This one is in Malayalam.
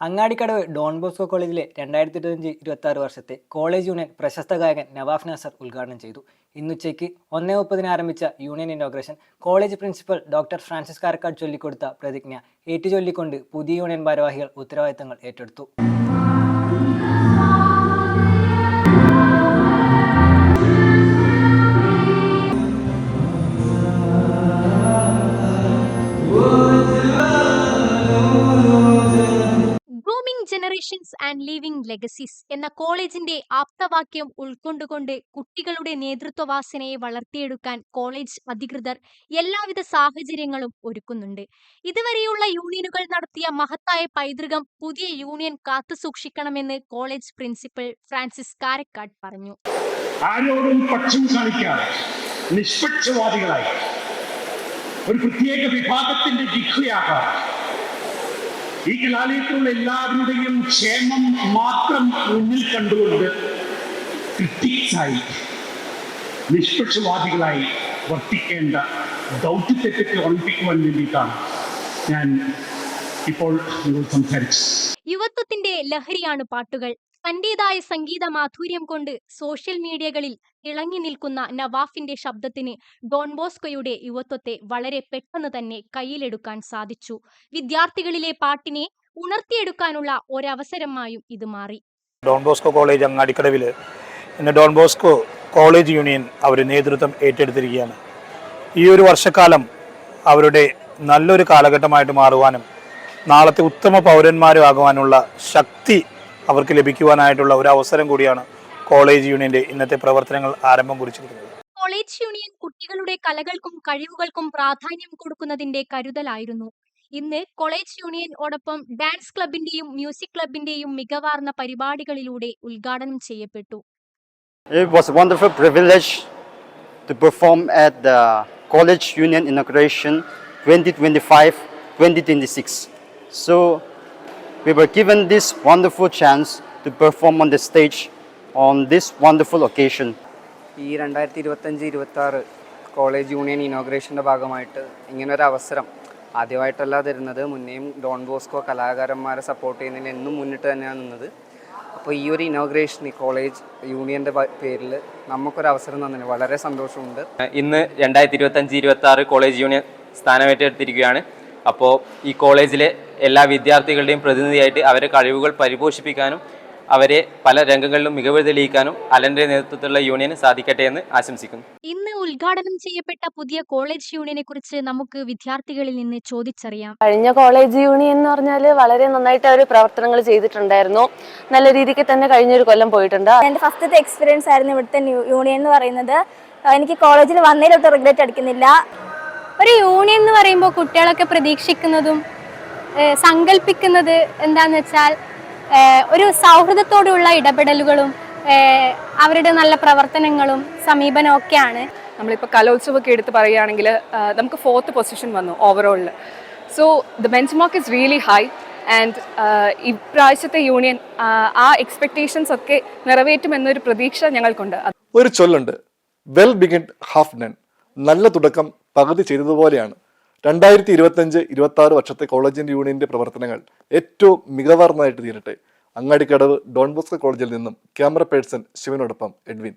അങ്ങാടിക്കടവ് ഡോൺ ബോസ്കോ കോളേജിലെ 2025-26 വർഷത്തെ കോളേജ് യൂണിയൻ പ്രശസ്ത ഗായകൻ നവാഫ് നാസർ ഉദ്ഘാടനം ചെയ്തു. ഇന്നുച്ചയ്ക്ക് 1:30 ആരംഭിച്ച union inauguration college principal doctor Francis Karakkad ചൊല്ലിക്കൊടുത്ത പ്രതിജ്ഞ ഏറ്റുചൊല്ലിക്കൊണ്ട് പുതിയ യൂണിയൻ ഭാരവാഹികൾ ഉത്തരവാദിത്തങ്ങൾ ഏറ്റെടുത്തു. ജനറേഷൻസ് ആൻഡ് ലീവിംഗ് ലെഗസീസ് എന്ന കോളേജിന്റെ ആപ്തവാക്യം ഉൾക്കൊണ്ടുകൊണ്ട് കുട്ടികളുടെ നേതൃത്വവാസനയെ വളർത്തിയെടുക്കാൻ കോളേജ് അധികൃതർ എല്ലാവിധ സാഹചര്യങ്ങളും ഒരുക്കുന്നുണ്ട്. ഇതുവരെയുള്ള യൂണിയനുകൾ നടത്തിയ മഹത്തായ പൈതൃകം പുതിയ യൂണിയൻ കാത്തുസൂക്ഷിക്കണമെന്ന് കോളേജ് പ്രിൻസിപ്പൽ ഫ്രാൻസിസ് കാരക്കാട് പറഞ്ഞു. ആരോടും പക്ഷം കാണിക്കാതെ നിഷ്പക്ഷവാദികളായി ഒരു പ്രത്യേക വിഭാഗത്തിന്റെ ജിഹ്വയാകാം ഈ കലാലയത്തിലുള്ള എല്ലാവരുടെയും ക്ഷേമം മാത്രം മുന്നിൽ കണ്ടുകൊണ്ട് ക്രിറ്റിക്സായി നിഷ്പക്ഷവാദികളായി വർത്തിക്കേണ്ട ദൗത്യത്തെപ്പറ്റി ഓർമ്മിപ്പിക്കുവാൻ വേണ്ടിയിട്ടാണ് ഞാൻ ഇപ്പോൾ സംസാരിച്ചത്. യുവത്വത്തിന്റെ ലഹരിയാണ് പാട്ടുകൾ. തന്റേതായ സംഗീത മാധുര്യം കൊണ്ട് സോഷ്യൽ മീഡിയകളിൽ തിളങ്ങി നിൽക്കുന്ന നവാഫിന്റെ ശബ്ദത്തിന് ഡോൺ ബോസ്കോയുടെ യുവത്വത്തെ വളരെ പെട്ടെന്ന് തന്നെ കയ്യിലെടുക്കാൻ സാധിച്ചു. വിദ്യാർത്ഥികളിലെ പാട്ടിനെ ഉണർത്തിയെടുക്കാനുള്ള ഒരവസരമായും ഇത് മാറി. ഡോൺ ബോസ്കോ കോളേജ് അങ്ങാടിക്കടവില് ഇന്ന് ഡോൺ ബോസ്കോ കോളേജ് യൂണിയൻ അവർ നേതൃത്വം ഏറ്റെടുത്തിരിക്കുകയാണ്. ഈ ഒരു വർഷക്കാലം അവരുടെ നല്ലൊരു കാലഘട്ടമായിട്ട് മാറുവാനും നാളത്തെ ഉത്തമ പൗരന്മാരും ആകുവാനുള്ള ശക്തി അവർക്ക് ലഭിക്കുവാനായിട്ടുള്ള ഒരു അവസരം കൂടിയാണ് കോളേജ് യൂണിയന്റെ ഇന്നത്തെ പ്രവർത്തനങ്ങൾ ആരംഭം കുറിച്ചിരിക്കുന്നത്. കോളേജ് യൂണിയൻ കുട്ടികളുടെ കലകൾക്കും കഴിവുകൾക്കും പ്രാധാന്യം കൊടുക്കുന്നതിന്റെ കരുതലായിരുന്നു. ഇന്ന് കോളേജ് യൂണിയൻ ഓടൊപ്പം ഡാൻസ് ക്ലബിന്റെയും മ്യൂസിക് ക്ലബിന്റെയും മികവാർന്ന പരിപാടികളിലൂടെ ഉദ്ഘാടനം ചെയ്യപ്പെട്ടു. It was a wonderful privilege to perform at the College Union Inauguration 2025-2026. So we were given this wonderful chance to perform on the stage on this wonderful occasion. ഈ 2025-26 കോളേജ് യൂണിയൻ ഇനോഗ്രേഷൻ്റെ ഭാഗമായിട്ട് ഇങ്ങനൊരു അവസരം ആദ്യമായിട്ടല്ല തരുന്നത്. മുന്നേയും ഡോൺ ബോസ്കോ കലാകാരന്മാരെ സപ്പോർട്ട് ചെയ്യുന്നതിന് എന്നും മുന്നിട്ട് തന്നെയാണ് നിന്നത്. അപ്പോൾ ഈ ഒരു ഇനോഗ്രേഷൻ ഈ കോളേജ് യൂണിയൻ്റെ പേരിൽ നമുക്കൊരു അവസരം തന്നതിന് വളരെ സന്തോഷമുണ്ട്. ഇന്ന് 2025-26 കോളേജ് യൂണിയൻ സ്ഥാനമേറ്റെടുത്തിരിക്കുകയാണ്. അപ്പോൾ ഈ കോളേജിലെ എല്ലാ വിദ്യാർത്ഥികളുടെയും പ്രതിനിധിയായിട്ട് അവരെ കഴിവുകൾ പരിപോഷിപ്പിക്കാനും അവരെ പല രംഗങ്ങളിലും മികവ് തെളിയിക്കാനും അലന്റെ നേതൃത്വത്തിലുള്ള യൂണിയന് സാധിക്കട്ടെ എന്ന് ആശംസിക്കുന്നു. ഇന്ന് ഉദ്ഘാടനം ചെയ്യപ്പെട്ട പുതിയ കോളേജ് യൂണിയനെ കുറിച്ച് നമുക്ക് വിദ്യാർത്ഥികളിൽ നിന്ന് ചോദിച്ചറിയാം. കഴിഞ്ഞ കോളേജ് യൂണിയൻ എന്ന് പറഞ്ഞാൽ വളരെ നന്നായിട്ട് അവർ പ്രവർത്തനങ്ങൾ ചെയ്തിട്ടുണ്ടായിരുന്നു. നല്ല രീതിക്ക് തന്നെ കഴിഞ്ഞൊരു കൊല്ലം പോയിട്ടുണ്ട്. എൻ്റെ ഫസ്റ്റത്തെ എക്സ്പീരിയൻസ് ആയിരുന്നു ഇവിടുത്തെ യൂണിയൻ എന്ന് പറയുന്നത്. എനിക്ക് കോളേജിൽ വന്നതിലൊട്ട് റിഗ്രറ്റ് അടിക്കുന്നില്ല. ഒരു യൂണിയൻ എന്ന് പറയുമ്പോൾ കുട്ടികളൊക്കെ പ്രതീക്ഷിക്കുന്നതും സങ്കല്പിക്കുന്നത് എന്താന്ന് വെച്ചാൽ ഒരു സൗഹൃദത്തോടുള്ള ഇടപെടലുകളും അവരുടെ നല്ല പ്രവർത്തനങ്ങളും സമീപനവും ഒക്കെയാണ്. നമ്മളിപ്പോൾ കലോത്സവമൊക്കെ എടുത്ത് പറയുകയാണെങ്കിൽ നമുക്ക് 4th പൊസിഷൻ വന്നു ഓവറോളിൽ. So the benchmark is really high and ഇപ്രാവശ്യത്തെ യൂണിയൻ ആ എക്സ്പെക്ടേഷൻസ് ഒക്കെ നിറവേറ്റുമെന്നൊരു പ്രതീക്ഷ ഞങ്ങൾക്കുണ്ട്. ഒരു ചൊല്ലുണ്ട്, വെൽ ബിഗിൻ ഹാഫ് ഡൺ. നല്ല തുടക്കം പകുതി ചെയ്തതുപോലെയാണ്. 2025-26 വർഷത്തെ കോളേജിന്റെ യൂണിയന്റെ പ്രവർത്തനങ്ങൾ ഏറ്റവും മികവാർന്നതായിട്ട് തീരട്ടെ. അങ്ങാടിക്കടവ് ഡോൺ ബോസ്കോ കോളേജിൽ നിന്നും ക്യാമറ പേഴ്സൺ ശിവനോടൊപ്പം എഡ്വിൻ.